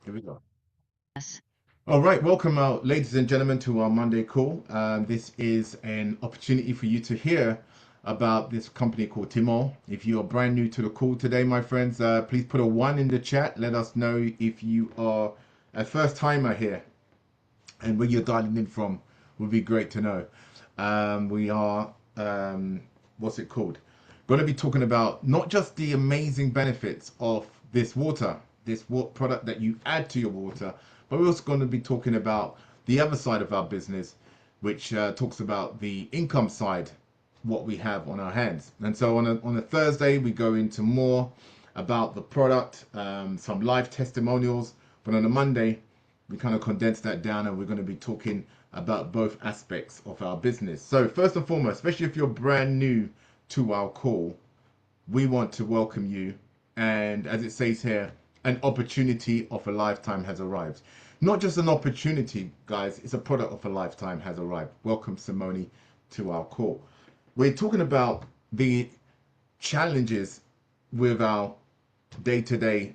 Here we go. Yes. All right, welcome, ladies and gentlemen, to our Monday call. This is an opportunity for you to hear about this company called Timol. If you are brand new to the call today, my friends, please put a one in the chat. Let us know if you are a first timer here and where you're dialing in from. Would be great to know. We are, what's it called? Going to be talking about not just the amazing benefits of this water, this product that you add to your water, but we're also going to be talking about the other side of our business, which talks about the income side, what we have on our hands. And so on a Thursday, we go into more about the product, some live testimonials. But on a Monday, we kind of condense that down and we're going to be talking about both aspects of our business. So first and foremost, especially if you're brand new to our call, we want to welcome you. And as it says here, an opportunity of a lifetime has arrived. Not just an opportunity, guys, it's a product of a lifetime has arrived. Welcome, Simone, to our call. We're talking about the challenges with our day-to-day,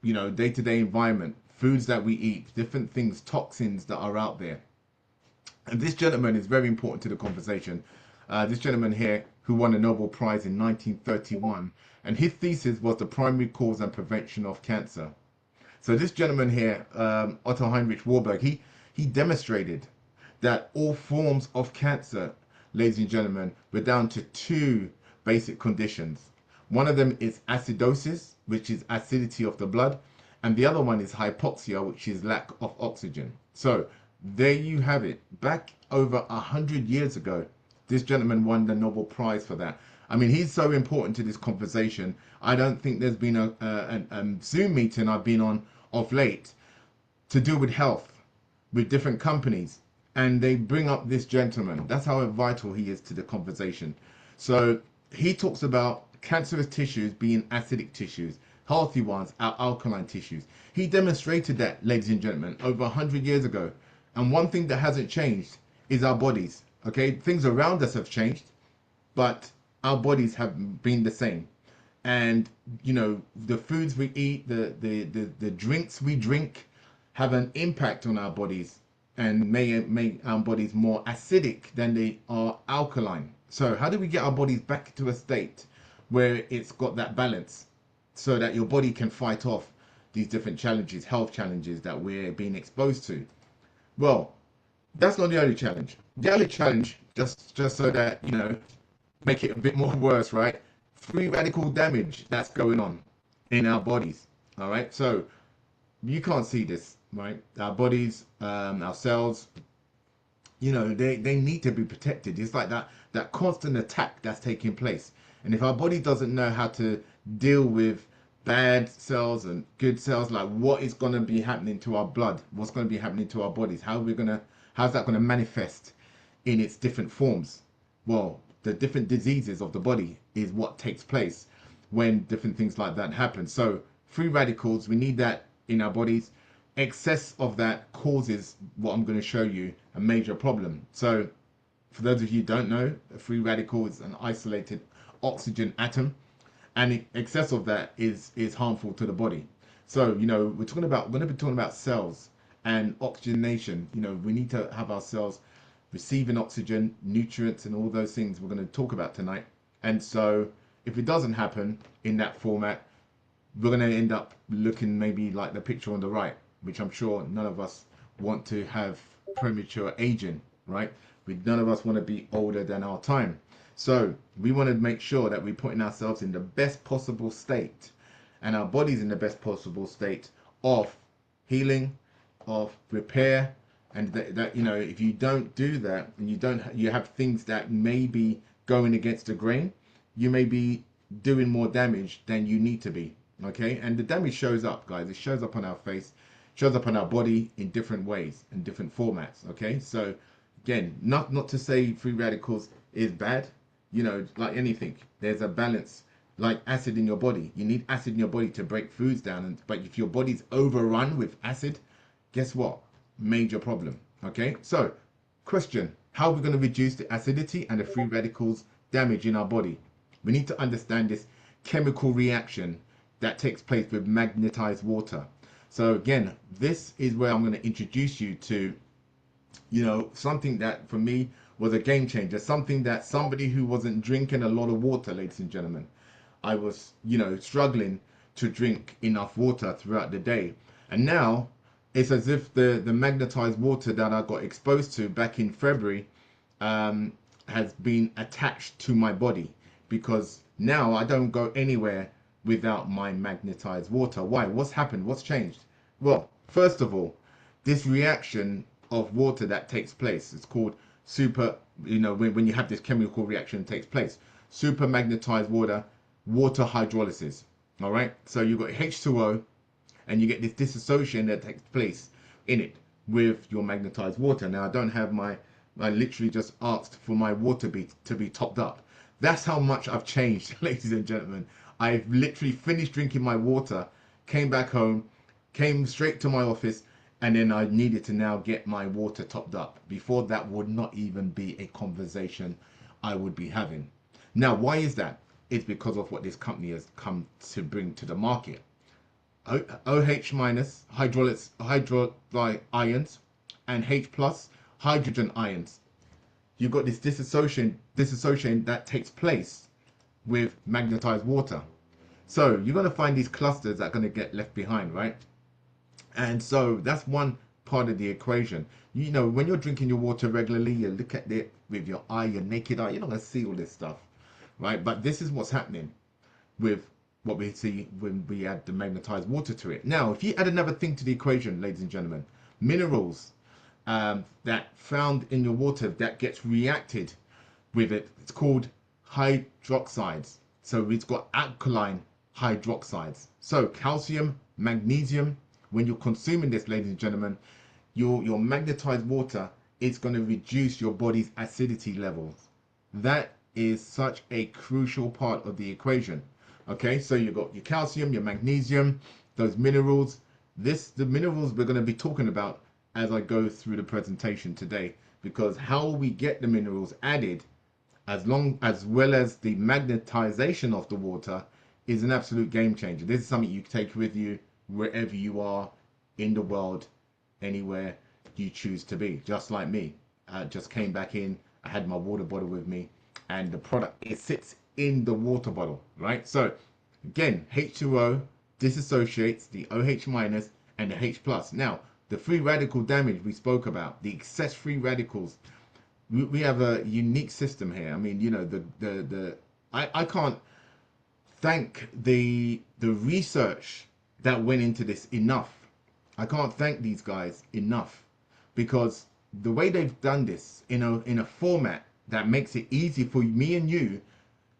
day-to-day environment, foods that we eat, different things, toxins that are out there. And this gentleman is very important to the conversation. This gentleman here, who won a Nobel Prize in 1931, and his thesis was the primary cause and prevention of cancer. So this gentleman here, Otto Heinrich Warburg, he demonstrated that all forms of cancer, ladies and gentlemen, were down to two basic conditions. One of them is acidosis, which is acidity of the blood, and the other one is hypoxia, which is lack of oxygen. So there you have it. Back over 100 years ago, this gentleman won the Nobel Prize for that. I mean, he's so important to this conversation. I don't think there's been a Zoom meeting I've been on of late to do with health, with different companies, and they bring up this gentleman. That's how vital he is to the conversation. So he talks about cancerous tissues being acidic tissues, healthy ones are alkaline tissues. He demonstrated that, ladies and gentlemen, over 100 years ago. And one thing that hasn't changed is our bodies. Okay, things around us have changed, but our bodies have been the same. And the foods we eat, the drinks we drink, have an impact on our bodies and may make our bodies more acidic than they are alkaline. So how do we get our bodies back to a state where it's got that balance so that your body can fight off these different challenges, health challenges that we're being exposed to? Well, that's not the only challenge. The other challenge, just so that make it a bit more worse, right? Free radical damage that's going on in our bodies. All right, so you can't see this, right? Our bodies, our cells, they need to be protected. It's like that constant attack that's taking place. And if our body doesn't know how to deal with bad cells and good cells, like what is going to be happening to our blood, what's going to be happening to our bodies, how's that going to manifest in its different forms? Well, the different diseases of the body is what takes place when different things like that happen. So free radicals, we need that in our bodies. Excess of that causes what I'm going to show you a major problem. So for those of you who don't know, a free radical is an isolated oxygen atom, and excess of that is harmful to the body. So we're going to be talking about cells and oxygenation. We need to have our cells receiving oxygen, nutrients, and all those things we're going to talk about tonight. And so if it doesn't happen in that format, we're going to end up looking maybe like the picture on the right, which I'm sure none of us want to have premature aging, right? None of us want to be older than our time. So we want to make sure that we're putting ourselves in the best possible state and our bodies in the best possible state of healing, of repair, and that if you don't do that and you have things that may be going against the grain, you may be doing more damage than you need to be. Okay, and the damage shows up, guys. It shows up on our face, shows up on our body in different ways and different formats. Okay, so again, not to say free radicals is bad. Like anything, there's a balance. Like acid in your body, you need acid in your body to break foods down. But if your body's overrun with acid, guess what? Major problem. Okay, so question: how are we going to reduce the acidity and the free radicals damage in our body? We need to understand this chemical reaction that takes place with magnetized water. So again, this is where I'm going to introduce you to, something that for me was a game changer, something that somebody who wasn't drinking a lot of water, ladies and gentlemen, I was, struggling to drink enough water throughout the day. And now it's as if the magnetized water that I got exposed to back in February has been attached to my body, because now I don't go anywhere without my magnetized water. Why? What's happened? What's changed? Well, first of all, this reaction of water that takes place, it's called super, when you have this chemical reaction takes place, super magnetized water hydrolysis. All right, so you've got H2O, and you get this dissociation that takes place in it with your magnetized water. Now I don't have I literally just asked for my water to be topped up. That's how much I've changed, ladies and gentlemen. I've literally finished drinking my water, came back home, came straight to my office, and then I needed to now get my water topped up. Before, that would not even be a conversation I would be having. Now, why is that? It's because of what this company has come to bring to the market. OH minus hydrolyte ions and H plus hydrogen ions. You've got this dissociation that takes place with magnetized water. So you're going to find these clusters that are going to get left behind, right? And so that's one part of the equation. When you're drinking your water regularly, you look at it with your eye, your naked eye, you're not going to see all this stuff, right? But this is what's happening with what we see when we add the magnetized water to it. Now, if you add another thing to the equation, ladies and gentlemen, minerals that found in your water that gets reacted with it, it's called hydroxides. So it's got alkaline hydroxides. So calcium, magnesium, when you're consuming this, ladies and gentlemen, your magnetized water is going to reduce your body's acidity levels. That is such a crucial part of the equation. Okay, so you've got your calcium, your magnesium, those minerals. The minerals we're going to be talking about as I go through the presentation today, because how we get the minerals added as well as the magnetization of the water is an absolute game changer. This is something you can take with you wherever you are in the world, anywhere you choose to be. Just like me, I just came back in, I had my water bottle with me, and the product, it sits in the water bottle, right? So again, H2O disassociates the OH minus and the H plus. Now, the free radical damage we spoke about, the excess free radicals, we have a unique system here. I mean, I can't thank the research that went into this enough. I can't thank these guys enough, because the way they've done this in a format that makes it easy for me and you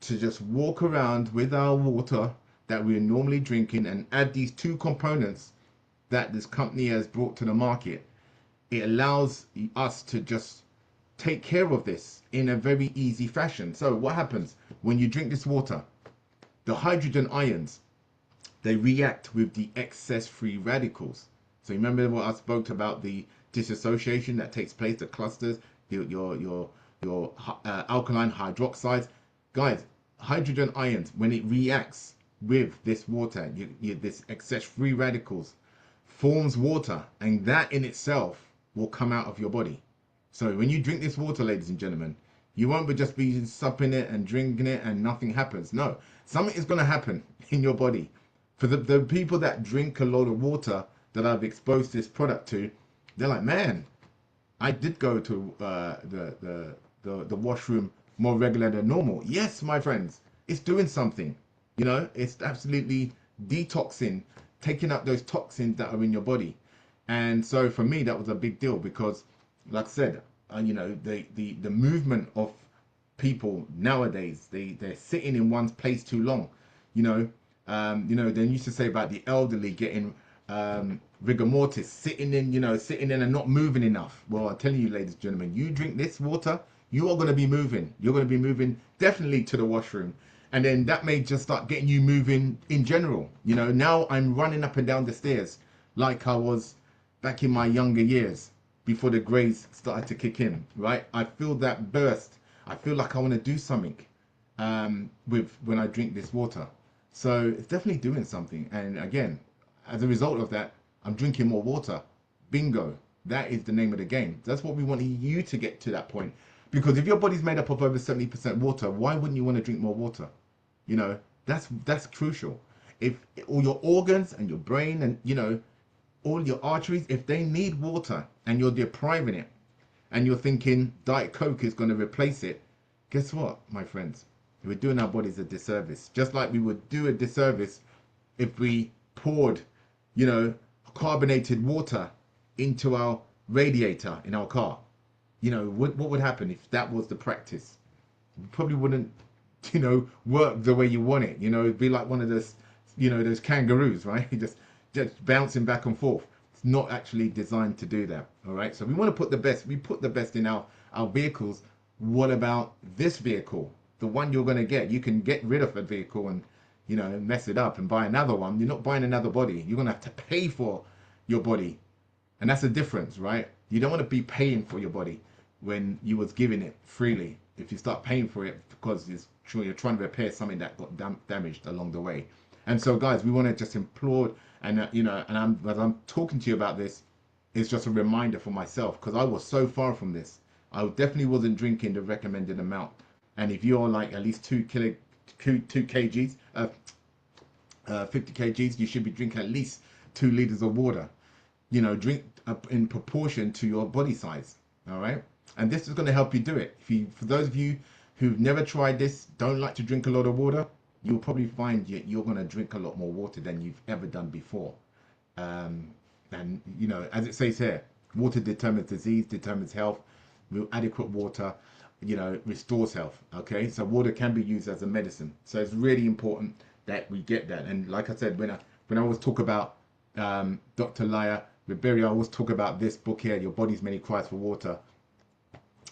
to just walk around with our water that we're normally drinking and add these two components that this company has brought to the market. It allows us to just take care of this in a very easy fashion. So what happens when you drink this water? The hydrogen ions, they react with the excess free radicals. So remember what I spoke about, the dissociation that takes place, the clusters, your alkaline hydroxides. Guys, hydrogen ions, when it reacts with this water, this excess free radicals, forms water, and that in itself will come out of your body. So when you drink this water, ladies and gentlemen, you won't just be supping it and drinking it and nothing happens. No, something is going to happen in your body. For the people that drink a lot of water that I've exposed this product to, they're like, man, I did go to the washroom more regular than normal. Yes, my friends, it's doing something. It's absolutely detoxing, taking out those toxins that are in your body. And so for me, that was a big deal, because like I said, the movement of people nowadays, they're sitting in one place too long. They used to say about the elderly getting rigor mortis, sitting in and not moving enough. Well, I tell you, ladies and gentlemen, you drink this water, you are going to be moving. You're going to be moving definitely to the washroom. And then that may just start getting you moving in general. Now I'm running up and down the stairs like I was back in my younger years before the grays started to kick in, right? I feel that burst. I feel like I want to do something when I drink this water. So it's definitely doing something. And again, as a result of that, I'm drinking more water. Bingo. That is the name of the game. That's what we want you to get to that point. Because if your body's made up of over 70% water, why wouldn't you want to drink more water? You know, that's crucial. If all your organs and your brain and, you know, all your arteries, if they need water and you're depriving it and you're thinking Diet Coke is going to replace it, guess what, my friends? We're doing our bodies a disservice. Just like we would do a disservice if we poured, you know, carbonated water into our radiator in our car. You know, what would happen if that was the practice? It probably wouldn't, you know, work the way you want it. You know, it'd be like one of those, you know, those kangaroos, right? Just bouncing back and forth. It's not actually designed to do that. All right. So we want to put the best. We put the best in our vehicles. What about this vehicle? The one you're going to get. You can get rid of a vehicle and, you know, mess it up and buy another one. You're not buying another body. You're going to have to pay for your body. And that's the difference, right? You don't want to be paying for your body when you was giving it freely. If you start paying for it because you're trying to repair something that got damaged along the way. And so, guys, we want to just implore, and you know, and as I'm talking to you about this, it's just a reminder for myself, because I was so far from this. I definitely wasn't drinking the recommended amount. And if you're like at least 2 kgs, 50 kgs, you should be drinking at least 2 liters of water. You know, drink in proportion to your body size. All right. And this is going to help you do it. For those of you who've never tried this, don't like to drink a lot of water, you'll probably find you're going to drink a lot more water than you've ever done before. And, you know, as it says here, water determines disease, determines health. Adequate water, you know, restores health. Okay, so water can be used as a medicine. So it's really important that we get that. And like I said, when I always talk about Dr. Laya Ribeiro, I always talk about this book here, Your Body's Many Cries for Water.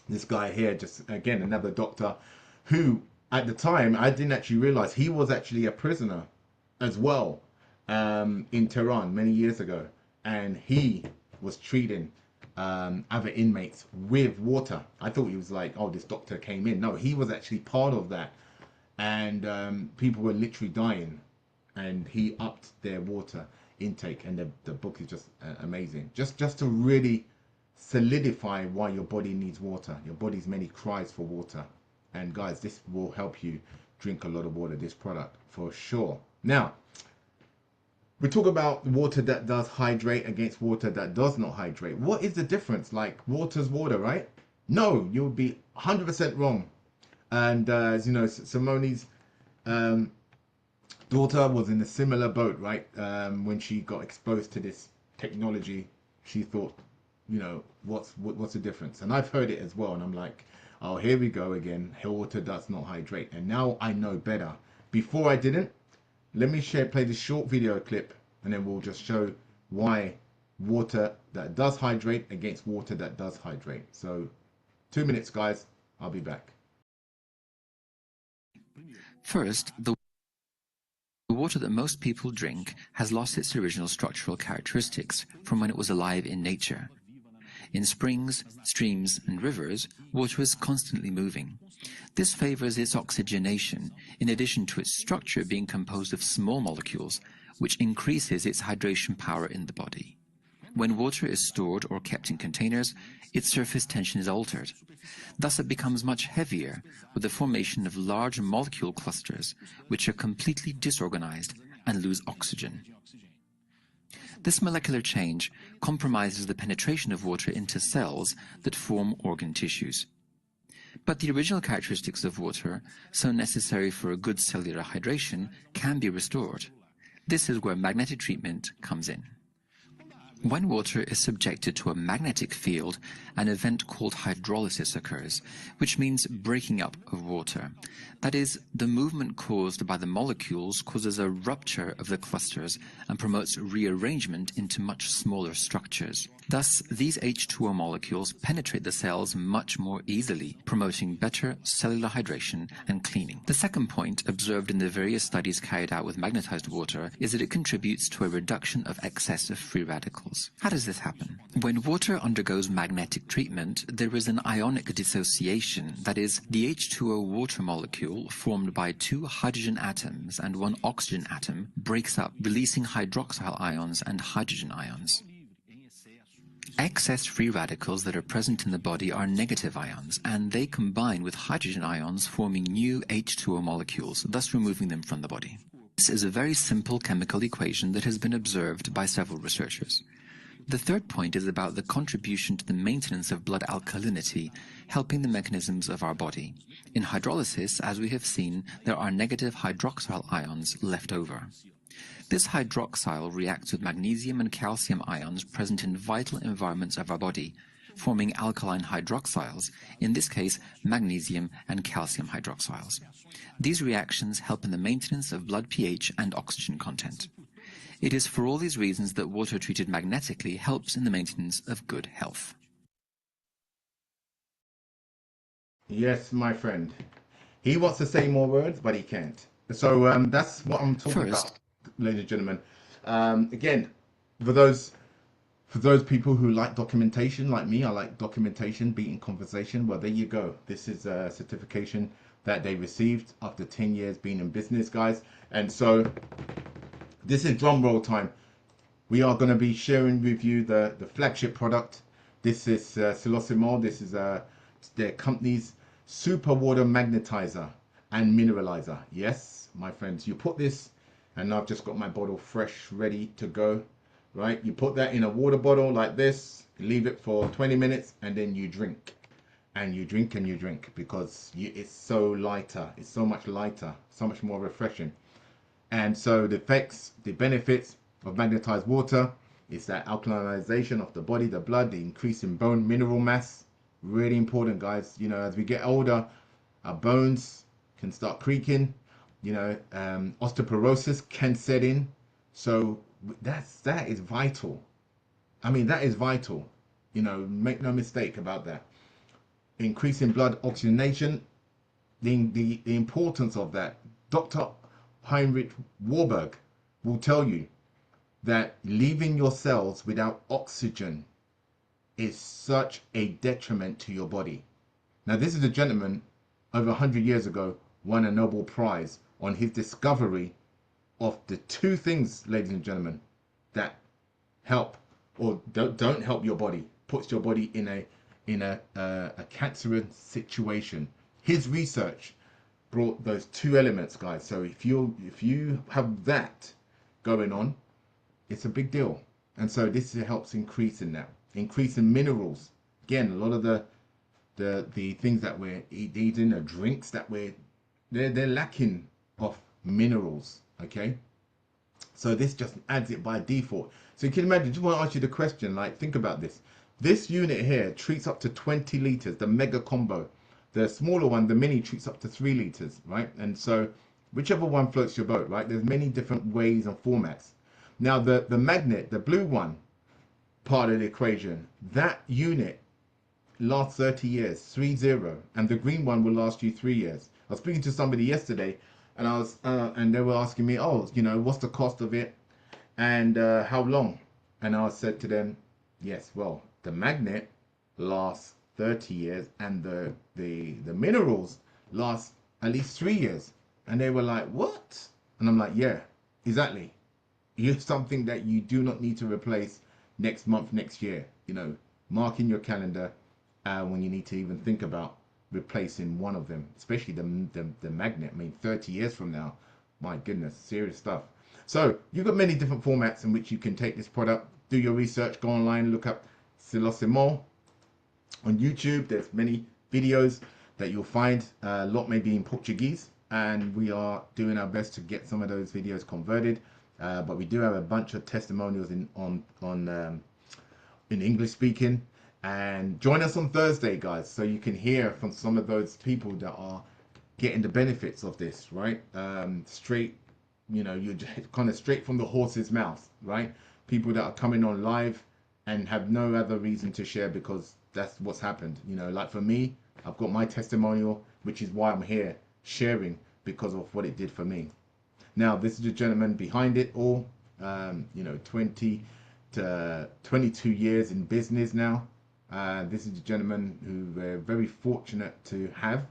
This guy here, just again, another doctor who at the time I didn't actually realize he was actually a prisoner as well in Tehran many years ago. And he was treating other inmates with water. I thought he was like, oh, this doctor came in. No, he was actually part of that. And people were literally dying. And he upped their water intake. And the book is just amazing. Just to really solidify why your body needs water. Your body's many cries for water. And guys, this will help you drink a lot of water, this product, for sure. Now, we talk about water that does hydrate against water that does not hydrate. What is the difference? Like, water's water, right? No, you'll be 100% wrong. And as you know, Simone's daughter was in a similar boat, right? When she got exposed to this technology, she thought, you know, what's the difference? And I've heard it as well, and I'm like, oh, here we go again. Water does not hydrate. And now I know better. Before I didn't. Let me play this short video clip, and then we'll just show why water that does hydrate against water that does hydrate. So 2 minutes, guys. I'll be back. First, the water that most people drink has lost its original structural characteristics from when it was alive in nature. In springs, streams, and rivers, water is constantly moving. This favors its oxygenation, in addition to its structure being composed of small molecules, which increases its hydration power in the body. When water is stored or kept in containers, its surface tension is altered. Thus it becomes much heavier, with the formation of large molecule clusters, which are completely disorganized and lose oxygen. This molecular change compromises the penetration of water into cells that form organ tissues. But the original characteristics of water, so necessary for a good cellular hydration, can be restored. This is where magnetic treatment comes in. When water is subjected to a magnetic field, an event called hydrolysis occurs, which means breaking up of water. That is, the movement caused by the molecules causes a rupture of the clusters and promotes rearrangement into much smaller structures. Thus, these H2O molecules penetrate the cells much more easily, promoting better cellular hydration and cleaning. The second point, observed in the various studies carried out with magnetized water, is that it contributes to a reduction of excess of free radicals. molecules. How does this happen? When water undergoes magnetic treatment, there is an ionic dissociation, that is, the H2O water molecule formed by two hydrogen atoms and one oxygen atom breaks up, releasing hydroxyl ions and hydrogen ions. Excess free radicals that are present in the body are negative ions, and they combine with hydrogen ions, forming new H2O molecules, thus removing them from the body. This is a very simple chemical equation that has been observed by several researchers. The third point is about the contribution to the maintenance of blood alkalinity, helping the mechanisms of our body. In hydrolysis, as we have seen, there are negative hydroxyl ions left over. This hydroxyl reacts with magnesium and calcium ions present in vital environments of our body, forming alkaline hydroxyls, in this case magnesium and calcium hydroxyls. These reactions help in the maintenance of blood pH and oxygen content. It is for all these reasons that water treated magnetically helps in the maintenance of good health. Yes, my friend. He wants to say more words, but he can't. So that's what I'm talking about, ladies and gentlemen. Again, for those people who like documentation, like me, I like documentation, beating conversation. Well, there you go. This is a certification that they received after 10 years being in business, guys. And so this is drum roll time. We are going to be sharing with you the flagship product. This is Sylocimol. This is their company's super water magnetizer and mineralizer. Yes, my friends, you put this, and I've just got my bottle fresh, ready to go. Right, you put that in a water bottle like this, leave it for 20 minutes, and then you drink. And you drink and you drink, because it's so lighter. It's so much lighter, so much more refreshing. And so the effects, the benefits of magnetized water is that alkalinization of the body, the blood, the increase in bone mineral mass. Really important, guys. You know, as we get older, our bones can start creaking. You know, osteoporosis can set in. So that is vital. I mean, that is vital. You know, make no mistake about that. Increasing blood oxygenation, the importance of that. Dr. Heinrich Warburg will tell you that leaving your cells without oxygen is such a detriment to your body. Now, this is a gentleman over 100 years ago won a Nobel Prize on his discovery of the two things, ladies and gentlemen, that help or don't help your body, puts your body in a cancerous situation. His research brought those two elements, guys. So if you have that going on, it's a big deal. And so this helps increase in that, increase in minerals. Again, a lot of the things that we're eating, the drinks that they're lacking of minerals. Okay, so this just adds it by default. So you can imagine, just want to ask you the question, like, think about this. This unit here treats up to 20 liters, the mega combo. The smaller one, the mini, treats up to 3 liters, right? And so whichever one floats your boat, right? There's many different ways and formats. Now the magnet, the blue one, part of the equation, that unit lasts 30 years, 30, and the green one will last you 3 years. I was speaking to somebody yesterday, and and they were asking me, oh, you know, what's the cost of it, and how long? And I said to them, yes, well, the magnet lasts 30 years, and the minerals last at least 3 years. And they were like, what? And I'm like, yeah, exactly. It's something that you do not need to replace next month, next year. You know, mark in your calendar when you need to even think about replacing one of them, especially the magnet. I mean, 30 years from now, my goodness, serious stuff. So you've got many different formats in which you can take this product. Do your research, go online, look up Sylocimol on YouTube. There's many videos that you'll find. A lot may be in Portuguese, and we are doing our best to get some of those videos converted. But we do have a bunch of testimonials in English speaking. And join us on Thursday, guys, so you can hear from some of those people that are getting the benefits of this, right? Straight, you know, you're kind of straight from the horse's mouth, right? People that are coming on live and have no other reason to share because that's what's happened. You know, like for me, I've got my testimonial, which is why I'm here sharing, because of what it did for me. Now, this is the gentleman behind it all, you know, 20 22 years in business now. This is a gentleman who we're very fortunate to have,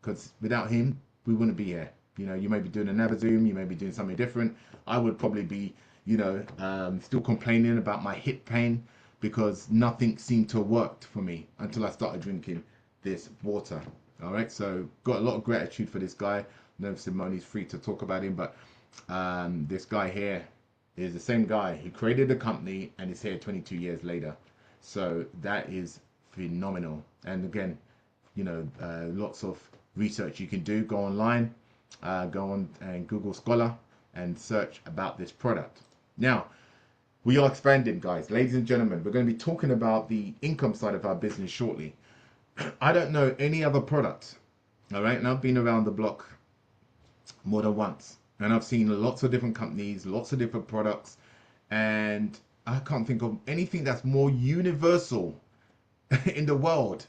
because without him, we wouldn't be here. You know, you may be doing another Zoom, you may be doing something different. I would probably be, still complaining about my hip pain because nothing seemed to have worked for me until I started drinking this water. All right, so got a lot of gratitude for this guy. No, Simone's free to talk about him, but this guy here is the same guy who created the company and is here 22 years later. So that is phenomenal. And again, lots of research you can do. Go online, go on and Google Scholar and search about this product. Now, we are expanding, guys. Ladies and gentlemen, we're going to be talking about the income side of our business shortly. I don't know any other product, all right? And I've been around the block more than once. And I've seen lots of different companies, lots of different products. And I can't think of anything that's more universal in the world.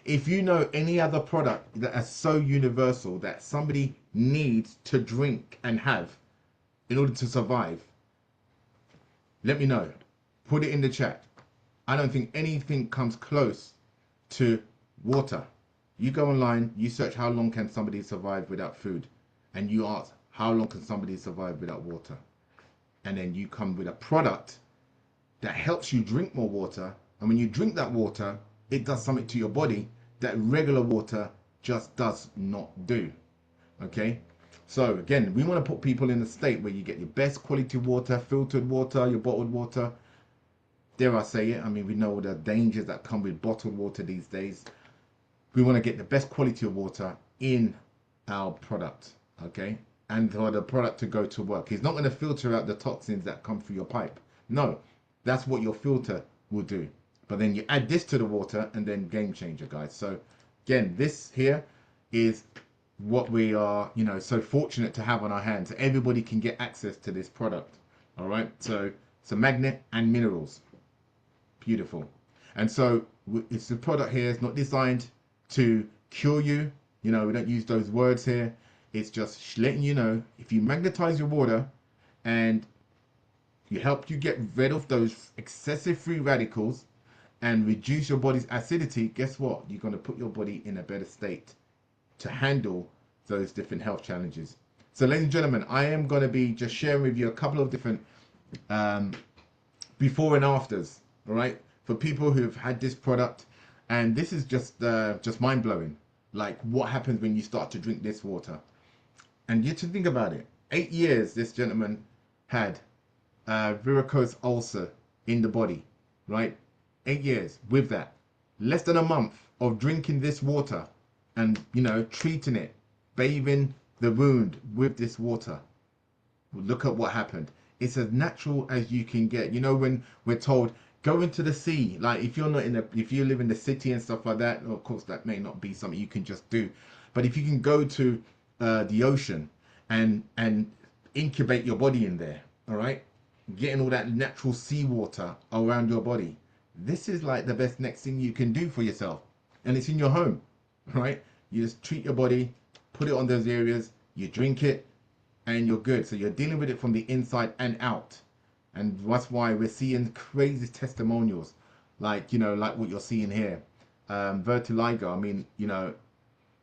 If you know any other product that is so universal that somebody needs to drink and have in order to survive, let me know. Put it in the chat. I don't think anything comes close to water. You go online, you search how long can somebody survive without food, and you ask how long can somebody survive without water, and then you come with a product that helps you drink more water, and when you drink that water, it does something to your body that regular water just does not do. Okay, so again, we want to put people in a state where you get your best quality water, filtered water, your bottled water. Dare I say it, I mean, we know the dangers that come with bottled water these days. We want to get the best quality of water in our product, okay? And for the product to go to work. It's not going to filter out the toxins that come through your pipe. No, that's what your filter will do. But then you add this to the water and then game changer, guys. So again, this here is what we are, so fortunate to have on our hands. Everybody can get access to this product. All right. So it's a magnet and minerals. Beautiful. And so it's the product here. It's not designed to cure you. We don't use those words here. It's just letting you know, if you magnetize your water and you help you get rid of those excessive free radicals and reduce your body's acidity, guess what? You're going to put your body in a better state to handle those different health challenges. So ladies and gentlemen, I am going to be just sharing with you a couple of different before and afters, all right, for people who've had this product. And this is just mind-blowing, like what happens when you start to drink this water. And you have to think about it. 8 years this gentleman had varicose ulcer in the body, right? 8 years with that. Less than a month of drinking this water and, treating it, bathing the wound with this water. Look at what happened. It's as natural as you can get. When we're told, go into the sea, like if you live in the city and stuff like that, of course that may not be something you can just do. But if you can go to the ocean and incubate your body in there, all right, getting all that natural seawater around your body, this is like the best next thing you can do for yourself. And it's in your home, right? You just treat your body, put it on those areas, you drink it, and you're good. So you're dealing with it from the inside and out. And that's why we're seeing crazy testimonials, like what you're seeing here. Vertiligo, I mean,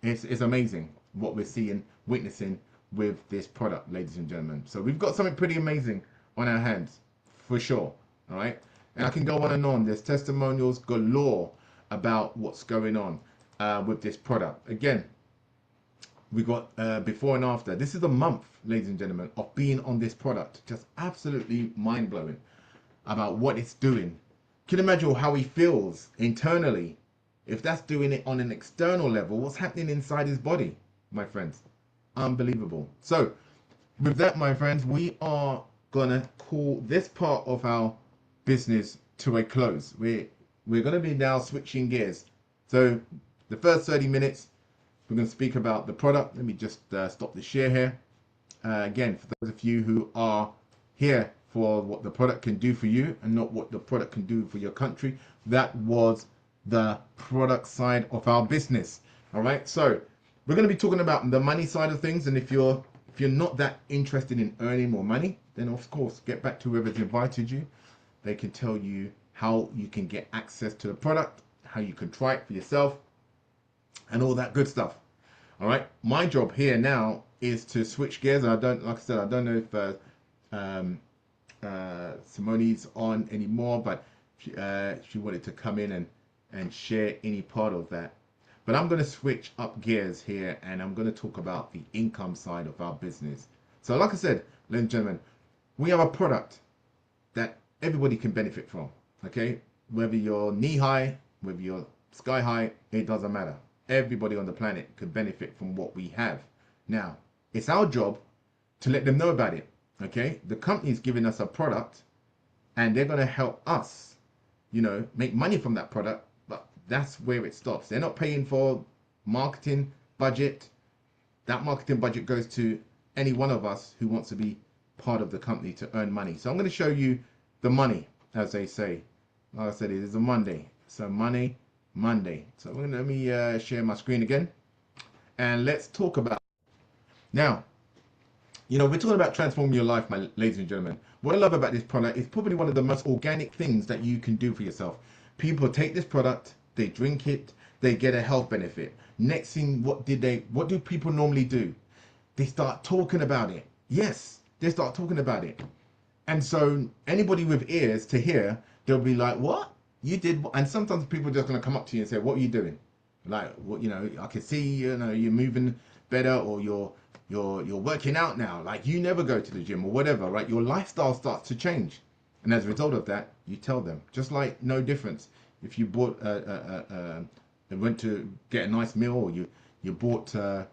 it's amazing what we're seeing, witnessing with this product, ladies and gentlemen. So we've got something pretty amazing on our hands, for sure. All right, and I can go on and on. There's testimonials galore about what's going on with this product. Again, we got before and after. This is a month, ladies and gentlemen, of being on this product. Just absolutely mind-blowing about what it's doing. Can you imagine how he feels internally? If that's doing it on an external level, what's happening inside his body, my friends? Unbelievable. So with that, my friends, we are gonna call this part of our business to a close. We're gonna be now switching gears. So the first 30 minutes, we're going to speak about the product. Let me just stop the share here. Again, for those of you who are here for what the product can do for you and not what the product can do for your country, that was the product side of our business. All right. So we're going to be talking about the money side of things. And if you're not that interested in earning more money, then of course, get back to whoever's invited you. They can tell you how you can get access to the product, how you can try it for yourself, and all that good stuff. All right. My job here now is to switch gears. I don't, like I said, I don't know if um, Simone's on anymore, but she wanted to come in and share any part of that. But I'm going to switch up gears here, and I'm going to talk about the income side of our business. So like I said, ladies and gentlemen, we have a product that everybody can benefit from. Okay, whether you're knee high, whether you're sky high, it doesn't matter. Everybody on the planet could benefit from what we have. Now, it's our job to let them know about it. Okay, the company's giving us a product, and they're going to help us, you know, make money from that product. But that's where it stops. They're not paying for marketing budget. That marketing budget goes to any one of us who wants to be part of the company to earn money. So I'm going to show you the money, as they say. Like I said, it is a Monday. So money, Monday. So let me share my screen again, and let's talk about. Now, you know, we're talking about transforming your life, my ladies and gentlemen. What I love about this product is probably one of the most organic things that you can do for yourself. People take this product, they drink it, they get a health benefit. Next thing, what do people normally do? They start talking about it. Yes, they start talking about it. And so anybody with ears to hear, they'll be like, what? You did? And sometimes people are just going to come up to you and say, what are you doing? Like, what, you know, I can see, you know, you're moving better, or you're working out now. Like, you never go to the gym or whatever, right? Your lifestyle starts to change. And as a result of that, you tell them, just like no difference. If you bought, went to get a nice meal, or you bought a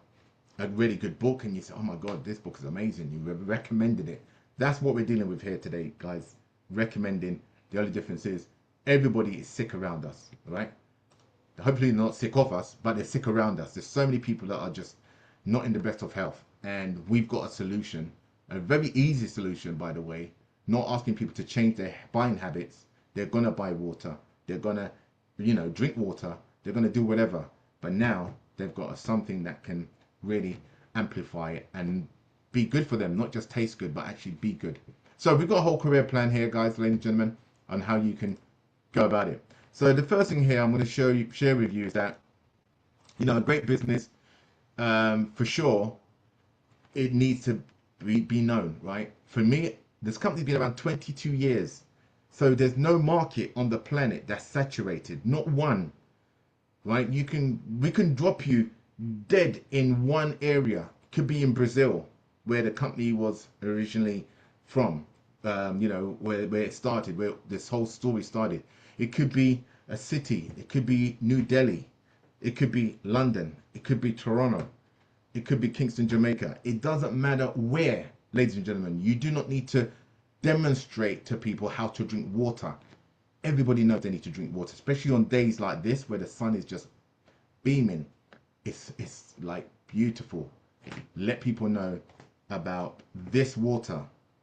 really good book, and you say, oh my God, this book is amazing. You recommended it. That's what we're dealing with here today, guys. Recommending. The only difference is everybody is sick around us, right? Hopefully they're not sick of us, but they're sick around us. There's so many people that are just not in the best of health, and we've got a solution, a very easy solution, by the way. Not asking people to change their buying habits. They're gonna buy water. They're gonna, you know, drink water. They're gonna do whatever. But now they've got something that can really amplify it and be good for them. Not just taste good, but actually be good. So we've got a whole career plan here, guys, ladies and gentlemen, on how you can go about it. So the first thing here I'm going to share with you is that, you know, a great business, for sure, it needs to be known, right? For me, this company's been around 22 years. So there's no market on the planet that's saturated, not one, right? We can drop you dead in one area. Could be in Brazil, where the company was originally from, you know, where it started, where this whole story started. It could be a city. It could be New Delhi. It could be London. It could be Toronto. It could be Kingston, Jamaica. It doesn't matter where, ladies and gentlemen. You do not need to demonstrate to people how to drink water. Everybody knows they need to drink water, especially on days like this where the sun is just beaming. It's like beautiful. Let people know about this water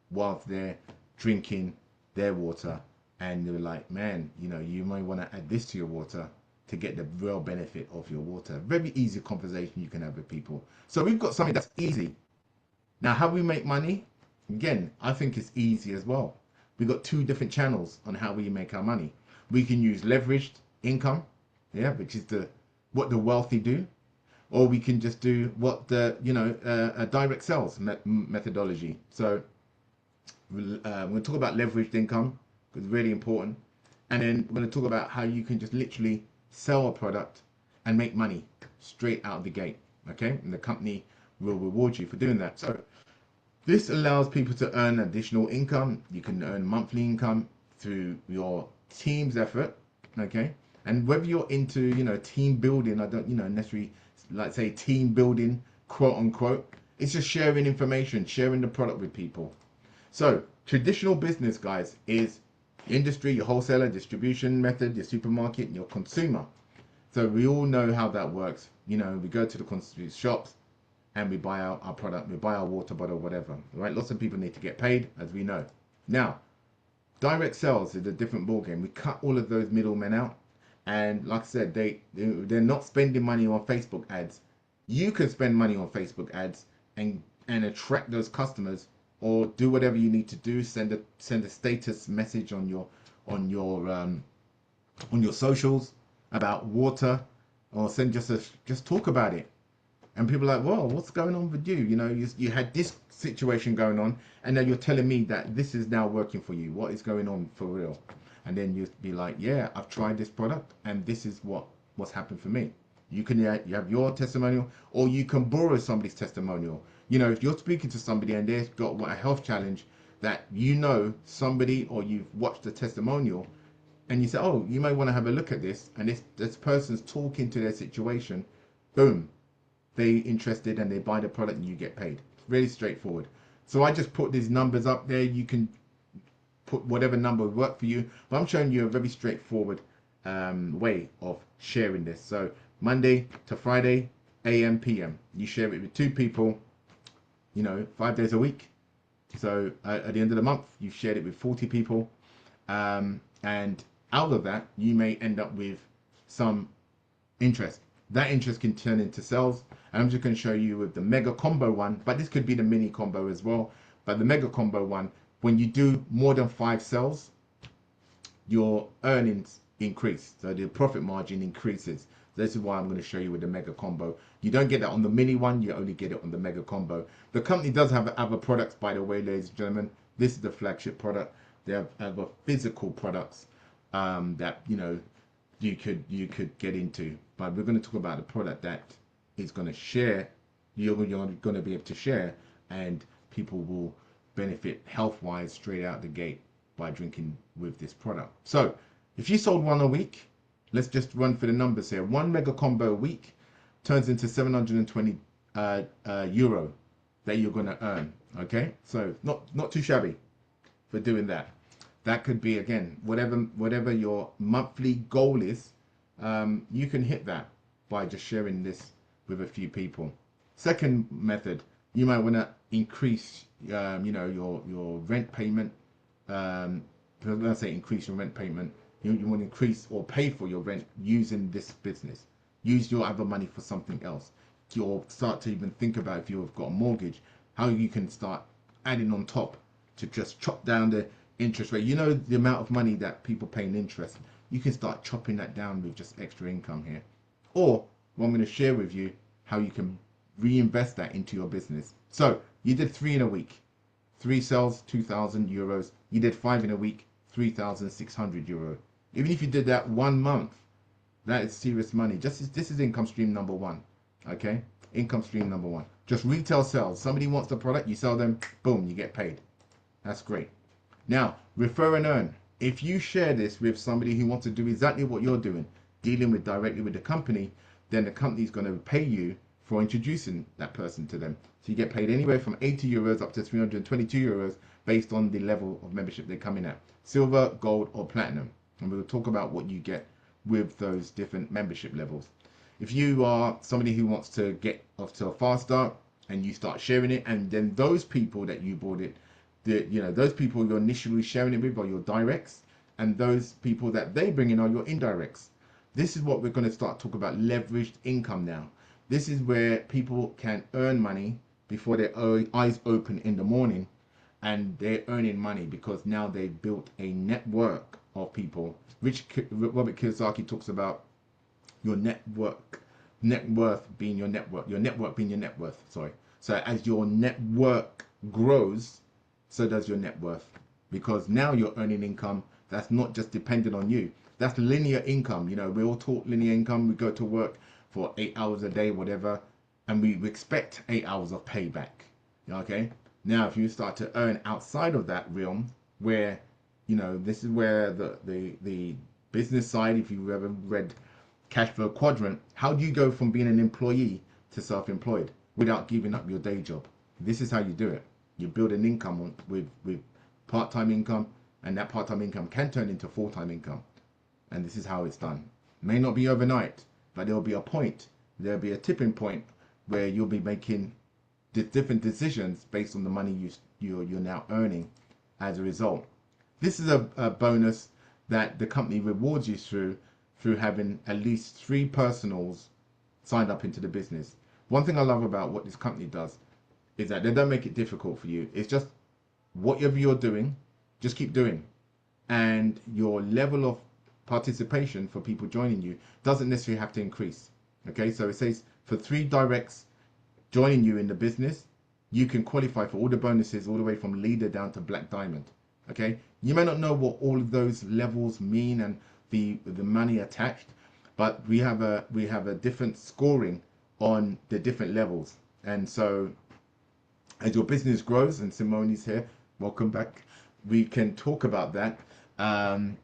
whilst they're drinking their water, and they're like, man, you know, you might want to add this to your water to get the real benefit of your water. Very easy conversation you can have with people. So we've got something that's easy. Now, how we make money, again, I think it's easy as well. We've got two different channels on how we make our money. We can use leveraged income, yeah, which is what the wealthy do, or we can just do what the, you know, a direct sales methodology. So we're going to talk about leveraged income, because it's really important. And then we're going to talk about how you can just literally sell a product and make money straight out of the gate. Okay, and the company will reward you for doing that. So this allows people to earn additional income. You can earn monthly income through your team's effort. Okay, and whether you're into, you know, team building, I don't, you know, necessarily like say team building, quote unquote. It's just sharing information, sharing the product with people. So traditional business, guys, is industry, your wholesaler, distribution method, your supermarket, and your consumer. So we all know how that works. You know, we go to the shops and we buy our product, we buy our water bottle, whatever. Right? Lots of people need to get paid, as we know. Now, direct sales is a different ballgame. We cut all of those middlemen out. And like I said, they're not spending money on Facebook ads. You can spend money on Facebook ads and attract those customers, or do whatever you need to do. Send a status message on your on your socials about water, or send just talk about it. And people are like, well, what's going on with you? You know, you had this situation going on, and now you're telling me that this is now working for you. What is going on for real? And then you be like, yeah, I've tried this product, and this is what's happened for me. You can you have your testimonial, or you can borrow somebody's testimonial. You know, if you're speaking to somebody and they've got a health challenge that you know somebody, or you've watched a testimonial, and you say, oh, you may want to have a look at this, and this person's talking to their situation, boom, they interested and they buy the product and you get paid. It's really straightforward. So I just put these numbers up there. You can put whatever number would work for you, but I'm showing you a very straightforward way of sharing this. So Monday to Friday, AM, PM. You share it with 2 people, you know, 5 days a week. So at the end of the month, you've shared it with 40 people. And out of that, you may end up with some interest. That interest can turn into sales. And I'm just going to show you with the mega combo one, but this could be the mini combo as well. But the mega combo one, when you do more than 5 sales, your earnings increase. So the profit margin increases. This is why I'm going to show you with the mega combo. You don't get that on the mini one, you only get it on the mega combo. The company does have other products, by the way, ladies and gentlemen. This is the flagship product. They have other physical products that, you know, you could get into. But we're going to talk about a product that is going to share, you're going to be able to share, and people will benefit health-wise straight out the gate by drinking with this product. So if you sold 1 a week, let's just run for the numbers here. 1 mega combo a week turns into 720 euro that you're going to earn. Okay, so not too shabby for doing that. That could be, again, whatever your monthly goal is, you can hit that by just sharing this with a few people. Second method, you might want to increase, you know, your rent payment. When I say increase your rent payment, you want to increase or pay for your rent using this business. Use your other money for something else. You'll start to even think about, if you've got a mortgage, how you can start adding on top to just chop down the interest rate. You know, the amount of money that people pay in interest, you can start chopping that down with just extra income here. Or what I'm going to share with you, how you can reinvest that into your business. So you did 3 in a week, 3 sales, 2,000 euros. You did 5 in a week, 3,600 euro. Even if you did that 1 month, that is serious money. This is income stream number 1. Okay, income stream number 1. Just retail sales. Somebody wants the product, you sell them, boom, you get paid. That's great. Now, refer and earn. If you share this with somebody who wants to do exactly what you're doing, dealing with directly with the company, then the company is going to pay you for introducing that person to them. So you get paid anywhere from 80 euros up to 322 euros based on the level of membership they're coming at. Silver, gold, or platinum. And we'll talk about what you get with those different membership levels. If you are somebody who wants to get off to a fast start and you start sharing it, and then those people that you bought it, you know, those people you're initially sharing it with are your directs, and those people that they bring in are your indirects. This is what we're going to start talking about, leveraged income now. This is where people can earn money before their eyes open in the morning, and they're earning money because now they've built a network of people. Robert Kiyosaki talks about your net worth being your network being your net worth, sorry. So as your network grows, so does your net worth, because now you're earning income that's not just dependent on you. That's linear income. You know, we all taught linear income. We go to work for 8 hours a day, whatever, and we expect 8 hours of payback. Okay. Now, if you start to earn outside of that realm, where, you know, this is where the business side, if you've ever read Cash Flow Quadrant, how do you go from being an employee to self-employed without giving up your day job? This is how you do it. You build an income with part-time income, and that part-time income can turn into full-time income. And this is how it's done. May not be overnight, but there'll be a point, there'll be a tipping point where you'll be making different decisions based on the money you're now earning as a result. This is a bonus that the company rewards you through having at least 3 personals signed up into the business. One thing I love about what this company does is that they don't make it difficult for you. It's just whatever you're doing, just keep doing. and your level of participation for people joining you doesn't necessarily have to increase. Okay, so it says for 3 directs joining you in the business, you can qualify for all the bonuses all the way from leader down to black diamond. Okay, you may not know what all of those levels mean and the money attached, but we have a different scoring on the different levels. And so as your business grows, and Simone's here, welcome back, we can talk about that in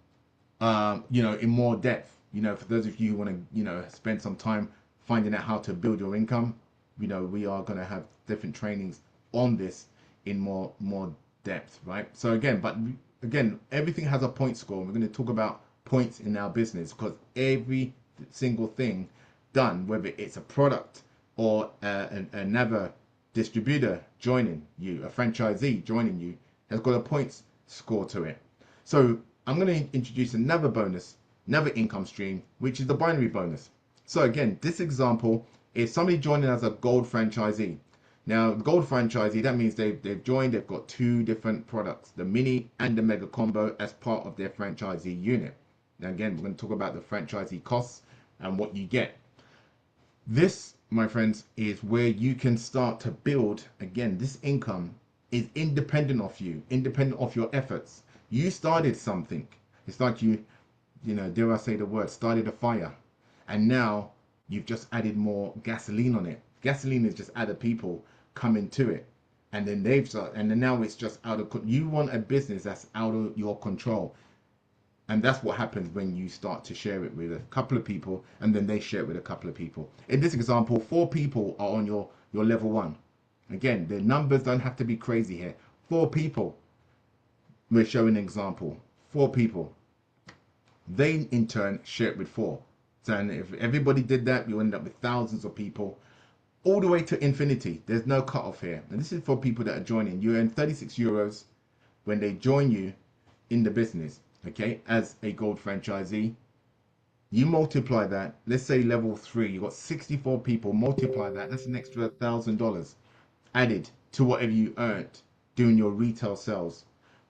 more depth. For those of you who want to, spend some time finding out how to build your income, we are going to have different trainings on this in more depth, right? So again, everything has a point score. We're going to talk about points in our business because every single thing done, whether it's a product or another distributor joining you, a franchisee joining you, has got a points score to it. So I'm going to introduce another bonus, another income stream, which is the binary bonus. So again, this example is somebody joining as a gold franchisee. Now, gold franchisee, that means they've joined, they've got 2 different products, the mini and the mega combo as part of their franchisee unit. Now again, we're going to talk about the franchisee costs and what you get. This, my friends, is where you can start to build. Again, this income is independent of you, independent of your efforts. You started something. It's like you dare I say the word, started a fire. And now you've just added more gasoline on it. Gasoline is just other people coming to it. And then then now it's just out of, you want a business that's out of your control. And that's what happens when you start to share it with a couple of people, and then they share it with a couple of people. In this example, 4 people are on your level 1. Again, the numbers don't have to be crazy here. 4 people. We're showing an example. 4 people. They in turn share it with 4. So and if everybody did that, you end up with thousands of people all the way to infinity. There's no cutoff here. And this is for people that are joining. You earn 36 euros when they join you in the business. Okay, as a gold franchisee, you multiply that. Let's say level 3, you got 64 people. Multiply that. That's an extra $1,000 added to whatever you earned doing your retail sales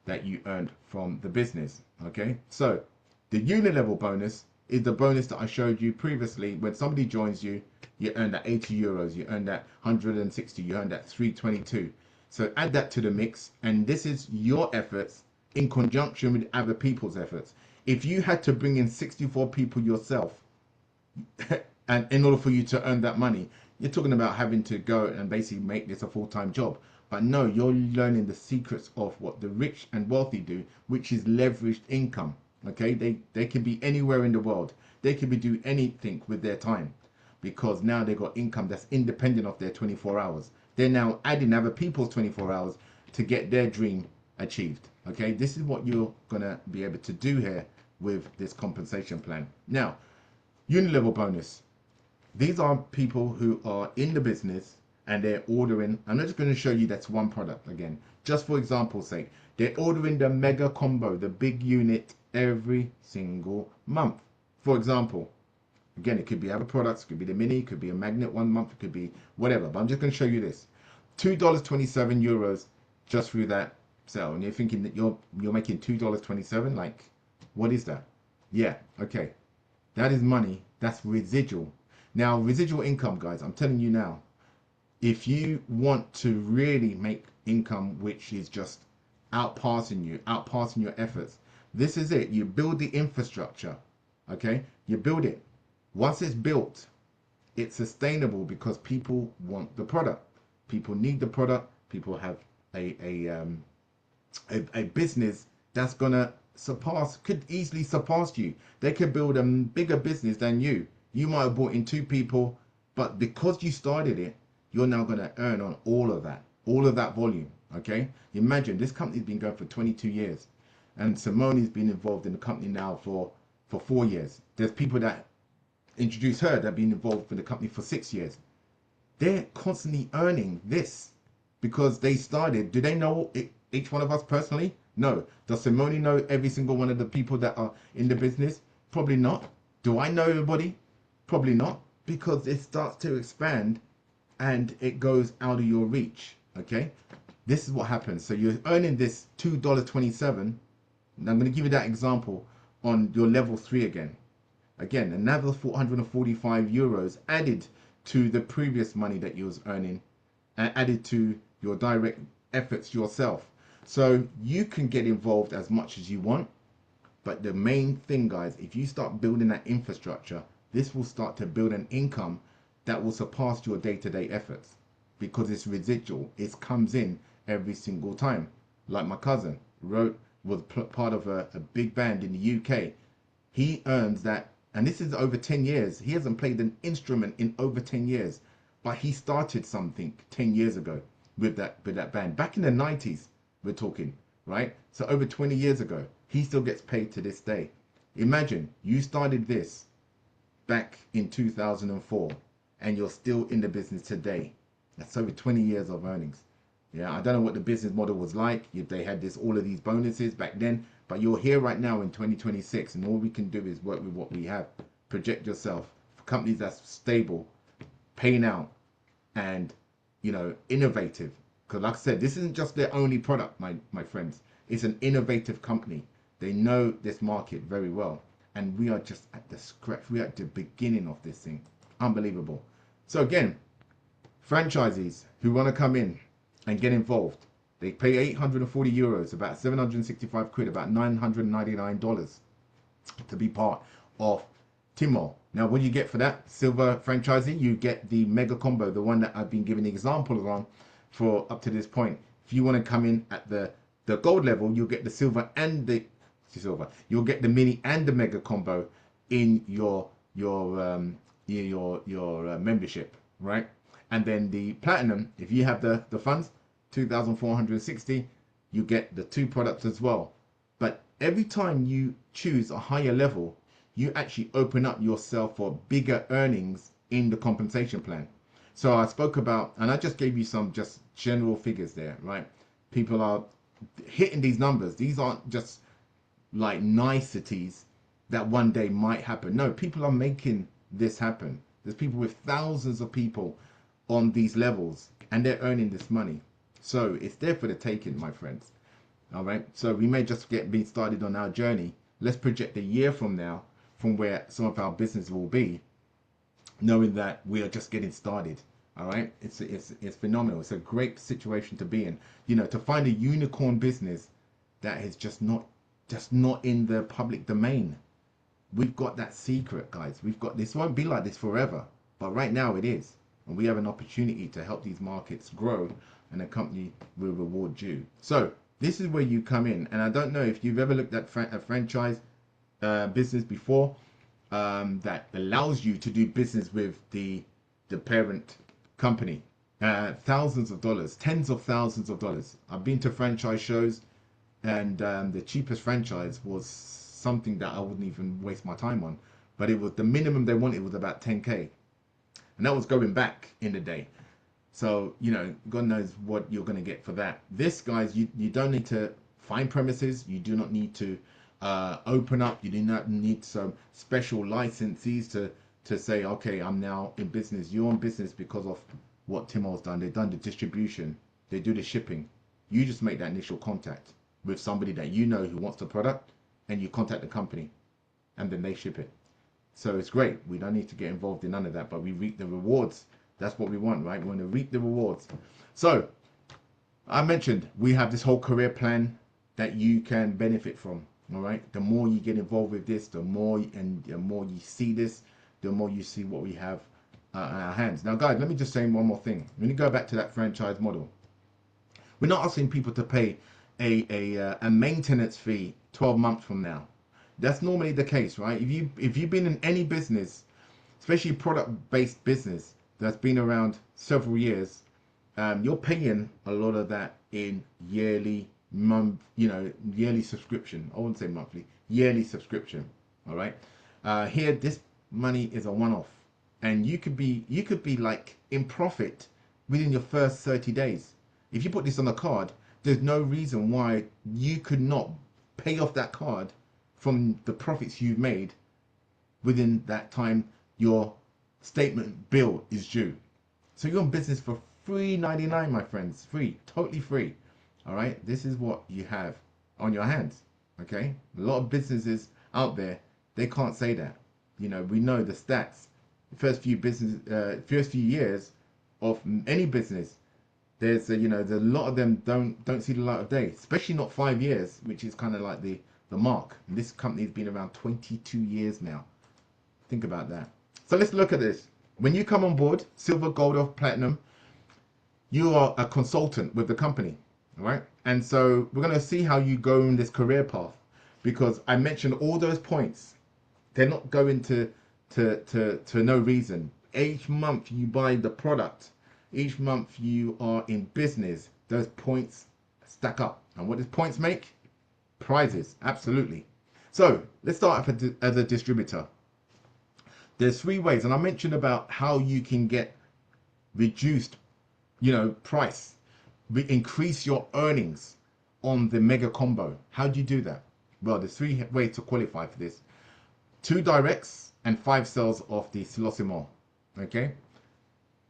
that you earned from the business. Okay, so the unit level bonus is the bonus that I showed you previously. When somebody joins you, you earn that 80 euros, you earn that 160, you earn that 322. So add that to the mix, and this is your efforts in conjunction with other people's efforts. If you had to bring in 64 people yourself, and in order for you to earn that money, you're talking about having to go and basically make this a full-time job. But no, you're learning the secrets of what the rich and wealthy do, which is leveraged income. Okay, they can be anywhere in the world. They can be doing anything with their time because now they've got income that's independent of their 24 hours. They're now adding other people's 24 hours to get their dream achieved. Okay, this is what you're gonna be able to do here with this compensation plan. Now, unit level bonus. These are people who are in the business and they're ordering. I'm not just going to show you that's one product again, just for example's sake. They're ordering the mega combo, the big unit, every single month. For example, again, it could be other products, it could be the mini, it could be a magnet 1 month, it could be whatever. But I'm just going to show you this. $2.27 just through that sale. And you're thinking that you're making $2.27. Like, what is that? Yeah, okay. That is money. That's residual. Now, residual income, guys, I'm telling you now, if you want to really make income which is just outpassing your efforts, this is it. You build the infrastructure, okay? You build it. Once it's built, it's sustainable because people want the product. People need the product. People have a business that's gonna could easily surpass you. They could build a bigger business than you. You might have brought in 2 people, but because you started it, you're now gonna earn on all of that volume. Okay, imagine this company's been going for 22 years, and Simone's been involved in the company now for 4 years. There's people that introduced her that have been involved with the company for 6 years. They're constantly earning this because they started. Do they know each one of us personally? No. Does Simone know every single one of the people that are in the business? Probably not. Do I know everybody? Probably not, because it starts to expand and it goes out of your reach. Okay, this is what happens. So you're earning this $2.27 And I'm going to give you that example on your level 3 again. Again, another 445 euros added to the previous money that you was earning and added to your direct efforts yourself. So you can get involved as much as you want. But the main thing, guys, if you start building that infrastructure, this will start to build an income that will surpass your day-to-day efforts because it's residual. It comes in every single time. Like my cousin was part of a big band in the UK. He earns that, and this is over 10 years. He hasn't played an instrument in over 10 years, but he started something 10 years ago with that band. Back in the 90s, we're talking, right? So over 20 years ago, he still gets paid to this day. Imagine you started this back in 2004 and you're still in the business today. That's over 20 years of earnings. Yeah, I don't know what the business model was like, if they had all of these bonuses back then, but you're here right now in 2026 and all we can do is work with what we have. Project yourself for companies that's stable, paying out, and innovative. Because like I said, this isn't just their only product, my friends. It's an innovative company. They know this market very well. And we are just at the scratch. We're at the beginning of this thing. Unbelievable. So again, franchisees who want to come in and get involved, they pay 840 euros, about 765 quid, about $999 to be part of Timol. Now, what do you get for that? Silver franchisee, you get the mega combo, the one that I've been giving examples on for up to this point. If you want to come in at the gold level, you'll get the silver and the You'll get the mini and the mega combo in your membership, right? And then the platinum, if you have the funds, 2,460, you get the 2 products as well. But every time you choose a higher level, you actually open up yourself for bigger earnings in the compensation plan. So I spoke about, and I just gave you some just general figures there, right? People are hitting these numbers. These aren't just like niceties that one day might happen. No, people are making this happen. There's people with thousands of people on these levels and they're earning this money. So it's there for the taking, my friends. All right. So we may just be started on our journey. Let's project a year from now from where some of our business will be, knowing that we are just getting started. All right. It's phenomenal. It's a great situation to be in. To find a unicorn business that is just not in the public domain. We've got that secret, guys. We've got this. Won't be like this forever, but right now it is, and we have an opportunity to help these markets grow, and a company will reward you. So this is where you come in, and I don't know if you've ever looked at a franchise business before that allows you to do business with the parent company. Thousands of dollars, tens of thousands of dollars. I've been to franchise shows, and the cheapest franchise was something that I wouldn't even waste my time on, but it was the minimum they wanted was about 10k, and that was going back in the day. So God knows what you're going to get for that. This, guys, you don't need to find premises. You do not need to open up. You do not need some special licenses to say, okay, I'm now in business. You're in business because of what Timol's done. They've done the distribution, they do the shipping. You just make that initial contact with somebody that who wants the product, and you contact the company and then they ship it. So it's great. We don't need to get involved in none of that, but we reap the rewards. That's what we want, right? We want to reap the rewards. So I mentioned we have this whole career plan that you can benefit from. All right. The more you get involved with this, the more you see this, the more you see what we have in our hands. Now, guys, let me just say one more thing. When you go back to that franchise model, we're not asking people to pay a maintenance fee 12 months from now. That's normally the case, right? If you've been in any business, especially product-based business that's been around several years, you're paying a lot of that in yearly subscription. I wouldn't say monthly, yearly subscription. All right. Here, this money is a one-off, and you could be like in profit within your first 30 days. If you put this on a card, there's no reason why you could not pay off that card from the profits you've made within that time your statement bill is due. So you're in business for $3.99, my friends. Free, totally free. All right, this is what you have on your hands. Okay, a lot of businesses out there, they can't say that. You know, we know the stats. The first few years of any business, there's a, you know, there's a lot of them don't see the light of day, especially not 5 years, which is kind of like the mark. And this company's been around 22 years now. Think about that. So let's look at this. When you come on board, silver, gold, or platinum, you are a consultant with the company, all right? And so we're going to see how you go in this career path, because I mentioned all those points. They're not going to no reason. Each month you buy the product, each month you are in business, those points stack up. And what does points make? Prizes, absolutely. So let's start off as a distributor. There's three ways, and I mentioned about how you can get reduced, you know, price, increase your earnings on the mega combo. How do you do that? Well, there's three ways to qualify for this: 2 directs and 5 cells of the Sylocimol. Okay,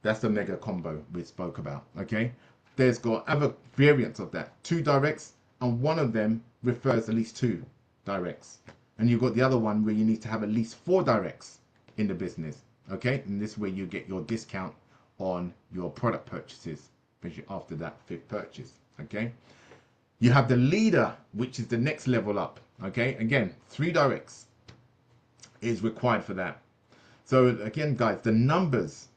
that's the mega combo we spoke about. Okay, there's got other variants of that: 2 directs, and one of them refers at least 2 directs, and you've got the other one where you need to have at least 4 directs in the business. Okay, and this way you get your discount on your product purchases after that 5th purchase. Okay, you have the leader, which is the next level up. Okay, again, 3 directs is required for that. So again, guys, the numbers,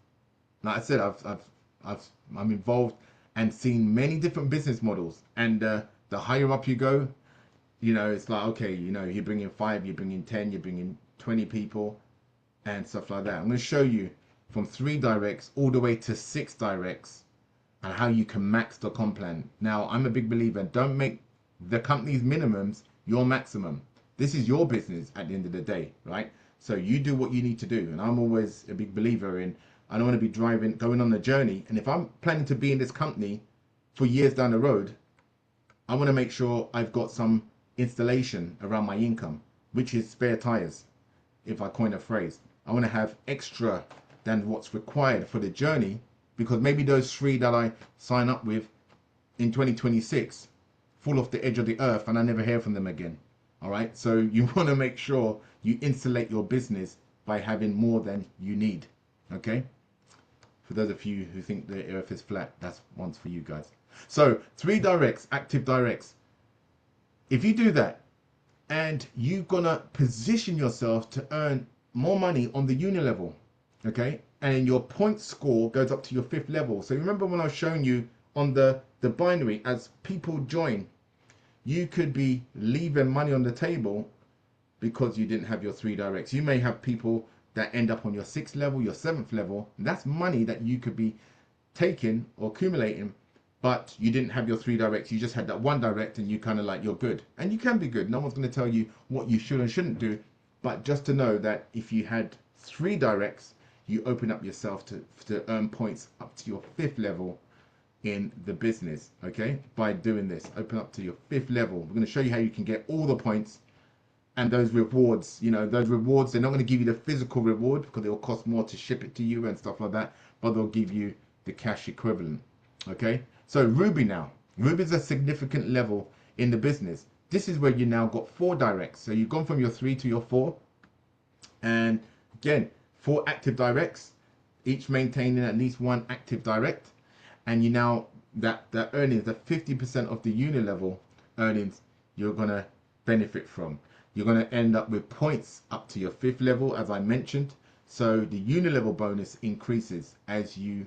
like I said, I'm involved and seen many different business models, and the higher up you go, you know, it's like, okay, you know, you bring in 5, you bring in 10, you bring in 20 people and stuff like that. I'm going to show you from 3 directs all the way to 6 directs and how you can max the comp plan. Now, I'm a big believer, don't make the company's minimums your maximum. This is your business at the end of the day, right? So you do what you need to do. And I'm always a big believer in, I don't want to be going on the journey. And if I'm planning to be in this company for years down the road, I want to make sure I've got some installation around my income, which is spare tires, if I coin a phrase. I want to have extra than what's required for the journey, because maybe those 3 that I sign up with in 2026 fall off the edge of the earth and I never hear from them again. All right, so you want to make sure you insulate your business by having more than you need. Okay, for those of you who think the earth is flat, that's one's for you guys. So 3 directs, active directs. If you do that and you're gonna position yourself to earn more money on the uni level, okay, and your point score goes up to your 5th level. So remember when I was showing you on the binary, as people join, you could be leaving money on the table because you didn't have your 3 directs. You may have people that end up on your 6th level, your 7th level, and that's money that you could be taking or accumulating, but you didn't have your 3 directs. You just had that 1 direct and you kind of like, you're good. And you can be good. No one's going to tell you what you should and shouldn't do, but just to know that if you had 3 directs, you open up yourself to earn points up to your 5th level in the business. Okay, by doing this, open up to your 5th level. We're going to show you how you can get all the points and those rewards. You know, those rewards, they're not going to give you the physical reward because it will cost more to ship it to you and stuff like that, but they'll give you the cash equivalent. Okay, so Ruby now. Ruby is a significant level in the business. This is where you now got 4 directs. So you've gone from your 3 to your 4, and again, 4 active directs, each maintaining at least 1 active direct, and you now that earnings, the 50% of the uni level earnings, you're gonna benefit from. You're gonna end up with points up to your 5th level, as I mentioned. So the uni level bonus increases as you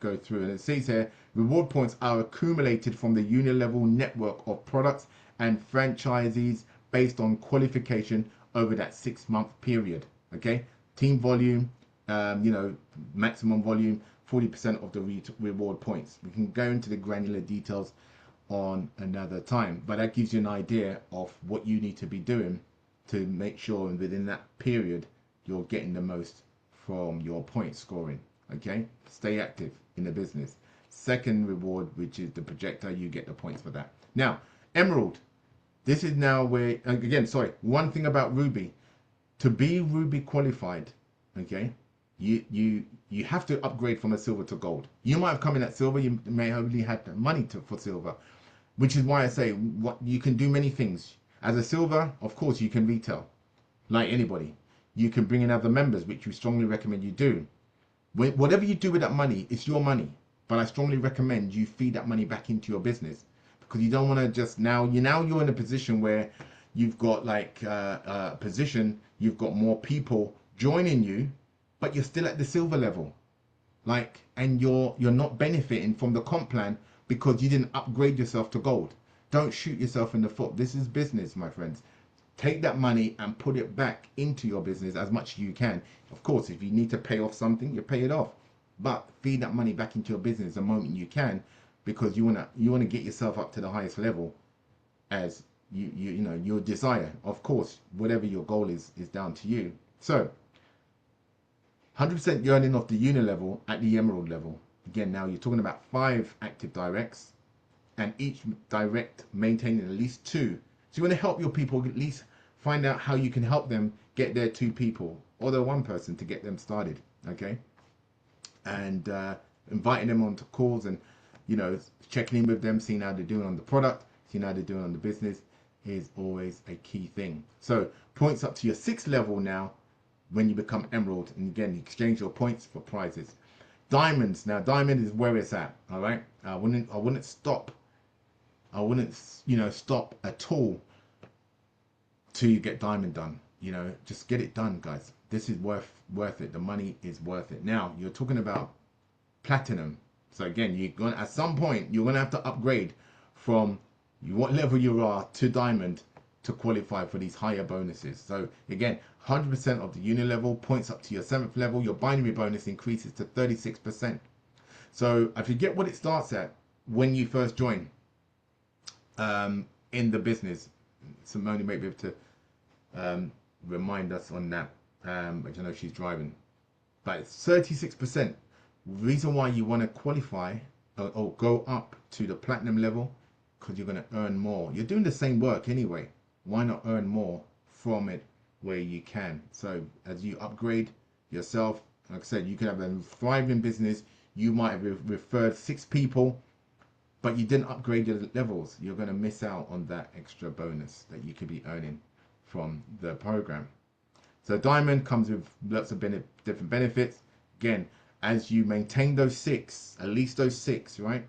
go through, and it says here, reward points are accumulated from the uni level network of products and franchisees based on qualification over that 6-month period. Okay, team volume, you know, maximum volume, 40% of the reward points. We can go into the granular details on another time, but that gives you an idea of what you need to be doing to make sure within that period you're getting the most from your point scoring. Okay, stay active in the business. Second reward, which is the projector, you get the points for that. Now, Emerald, this is now where, again, sorry, one thing about Ruby, to be Ruby qualified, okay, you have to upgrade from a silver to gold. You might have come in at silver, you may only had the money for silver, which is why I say what you can do many things. As a silver, of course, you can retail like anybody. You can bring in other members, which we strongly recommend you do. Whatever you do with that money, it's your money. But I strongly recommend you feed that money back into your business, because you don't want to just you're in a position where you've got like a position, you've got more people joining you, but you're still at the silver level, like, and you're not benefiting from the comp plan because you didn't upgrade yourself to gold. Don't shoot yourself in the foot. This is business, my friends. Take that money and put it back into your business as much as you can. Of course, if you need to pay off something, you pay it off, but feed that money back into your business the moment you can, because you wanna get yourself up to the highest level as you know your desire. Of course, whatever your goal is down to you. So 100% earning off the uni level at the emerald level. Again, now you're talking about 5 active directs, and each direct maintaining at least 2. So you want to help your people at least find out how you can help them get their 2 people or their 1 person to get them started. Okay, and inviting them onto calls, and checking in with them, seeing how they're doing on the product, seeing how they're doing on the business is always a key thing. So points up to your 6th level now when you become emerald, and again, you exchange your points for prizes. Diamonds, now diamond is where it's at. All right, I wouldn't stop stop at all till you get diamond done. Just get it done, guys. This is worth it. The money is worth it. Now you're talking about platinum. So again, at some point you're gonna have to upgrade from what level you are to diamond to qualify for these higher bonuses. So again, 100% of the uni level points up to your 7th level. Your binary bonus increases to 36%. So I forget what it starts at when you first join in the business. Simone may be able to remind us on that, which I know she's driving. But it's 36%. Reason why you want to qualify or go up to the platinum level, because you're going to earn more. You're doing the same work anyway. Why not earn more from it where you can? So as you upgrade yourself, like I said, you can have a thriving business. You might have referred 6 people, but you didn't upgrade your levels. You're going to miss out on that extra bonus that you could be earning from the program. So diamond comes with lots of different benefits. Again, as you maintain those 6, at least those 6, right?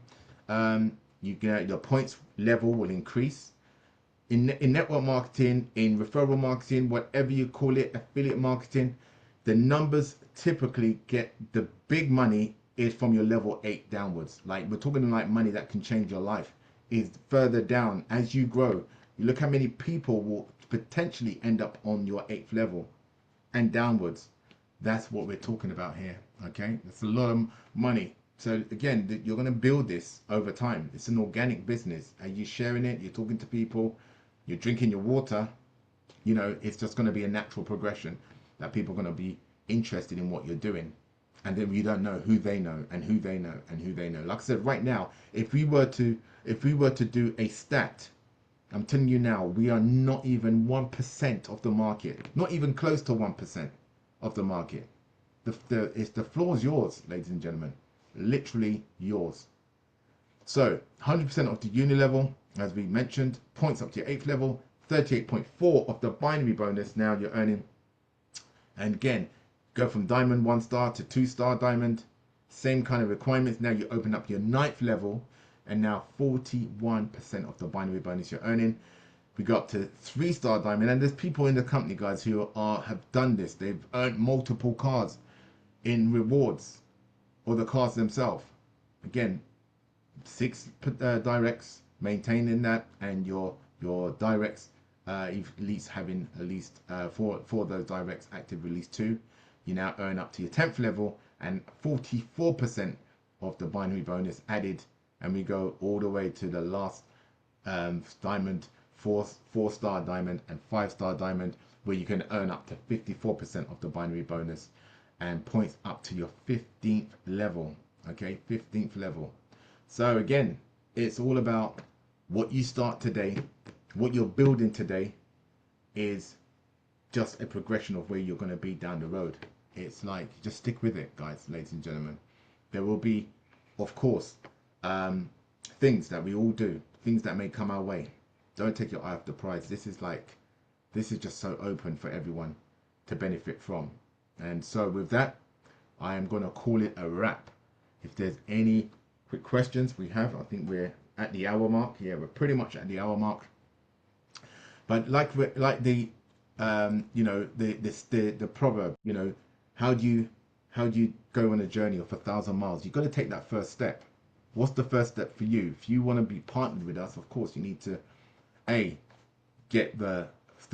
You get your points level will increase. In network marketing, in referral marketing, whatever you call it, affiliate marketing, the numbers typically get the big money is from your level 8 downwards. Like, we're talking like money that can change your life is further down as you grow. You look how many people will potentially end up on your 8th level and downwards. That's what we're talking about here. Okay, that's a lot of money. So again, you're going to build this over time. It's an organic business. Are you sharing it? You're talking to people, you're drinking your water. It's just going to be a natural progression that people are going to be interested in what you're doing. And then you don't know who they know and who they know and who they know. Like I said, right now, if we were to do a stat, I'm telling you now, we are not even 1% of the market, not even close to 1% of the market. The floor is yours, ladies and gentlemen, literally yours. So 100% of the uni level, as we mentioned, points up to your 8th level, 38.4 of the binary bonus now you're earning. And again, go from diamond 1-star to 2-star diamond, same kind of requirements. Now you open up your 9th level, and now 41% of the binary bonus you're earning. We go up to 3-star diamond, and there's people in the company, guys, who have done this. They've earned multiple cards in rewards, or the cards themselves. Again, 6 directs, maintaining that, and your directs, at least having at least 4 of those directs active, release 2. You now earn up to your 10th level, and 44% of the binary bonus added, and we go all the way to the last diamond, 4-star diamond and 5-star diamond, where you can earn up to 54% of the binary bonus and points up to your 15th level. Okay, 15th level. So again, it's all about what you start today, what you're building today is just a progression of where you're going to be down the road. It's like, just stick with it, guys, ladies and gentlemen. There will be, of course, things that we all do, things that may come our way. Don't take your eye off the prize. This is just so open for everyone to benefit from. And so with that, I am going to call it a wrap. If there's any quick questions we have, I think we're at the hour mark. Yeah, we're pretty much at the hour mark. But like the the proverb, how do you go on a journey of 1,000 miles? You've got to take that first step. What's the first step for you? If you want to be partnered with us, of course you need to a get the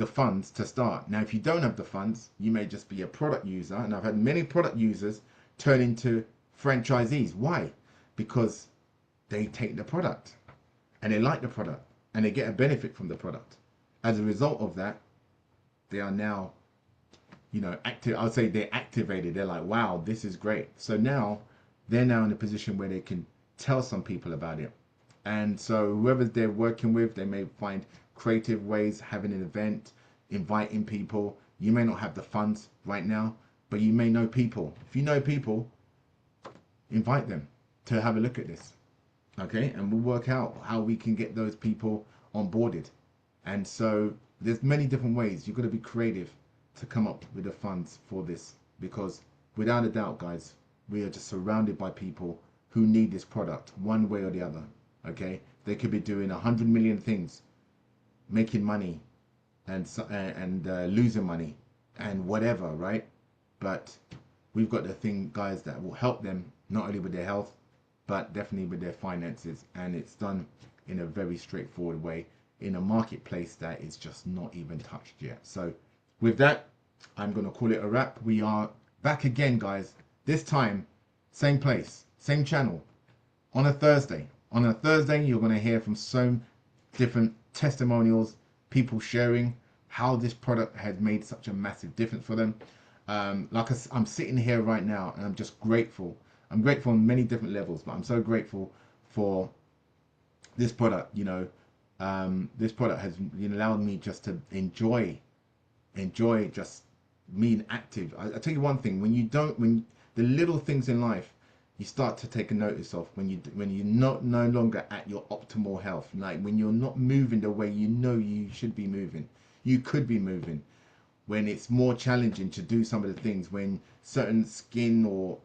funds to start. Now, if you don't have the funds, you may just be a product user, and I've had many product users turn into franchisees. Why? Because they take the product and they like the product and they get a benefit from the product. As a result of that, they are now, active. I would say they're activated. They're like, wow, this is great. So now they're now in a position where they can tell some people about it. And so whoever they're working with, they may find creative ways, having an event, inviting people. You may not have the funds right now, but you may know people. If you know people, invite them to have a look at this. Okay, and we'll work out how we can get those people onboarded. And so there's many different ways. You've got to be creative to come up with the funds for this, because without a doubt, guys, we are just surrounded by people who need this product one way or the other. Okay, they could be doing 100 million things, making money and losing money and whatever, right? But we've got the thing, guys, that will help them not only with their health, but definitely with their finances. And it's done in a very straightforward way in a marketplace that is just not even touched yet. So with that, I'm going to call it a wrap. We are back again, guys. This time, same place, same channel, on a Thursday. On a Thursday, you're going to hear from some different testimonials, people sharing how this product has made such a massive difference for them. I'm sitting here right now and I'm just grateful. I'm grateful on many different levels, but I'm so grateful for this product. This product has allowed me just to enjoy just being active. I tell you one thing: when the little things in life you start to take a notice of, when you're not no longer at your optimal health, like when you're not moving the way you should be moving, you could be moving, when it's more challenging to do some of the things, when certain skin, or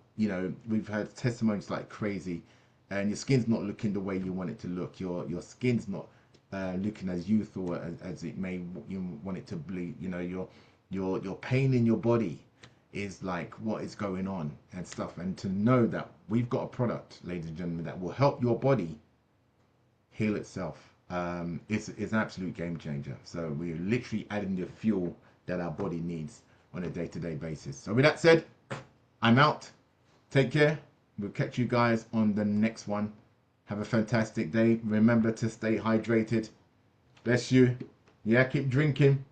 we've heard testimonies like crazy, and your skin's not looking the way you want it to look, your skin's not looking as youthful as it may you want it to be, your pain in your body is like, what is going on and stuff. And to know that we've got a product, ladies and gentlemen, that will help your body heal itself, it's an absolute game changer. So we're literally adding the fuel that our body needs on a day-to-day basis. So with that said, I'm out. Take care. We'll catch you guys on the next one. Have a fantastic day. Remember to stay hydrated. Bless you. Yeah, keep drinking.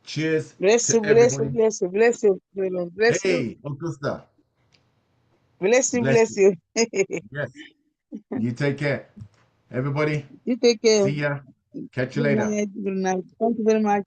Cheers Bless to you, bless you, everybody. bless you, bless you, bless you, Hey, Augusta. bless you, Bless bless you. you. Yes. You take care. Everybody, You take care. see ya. Catch you Good later. night, good night. Thank you very much.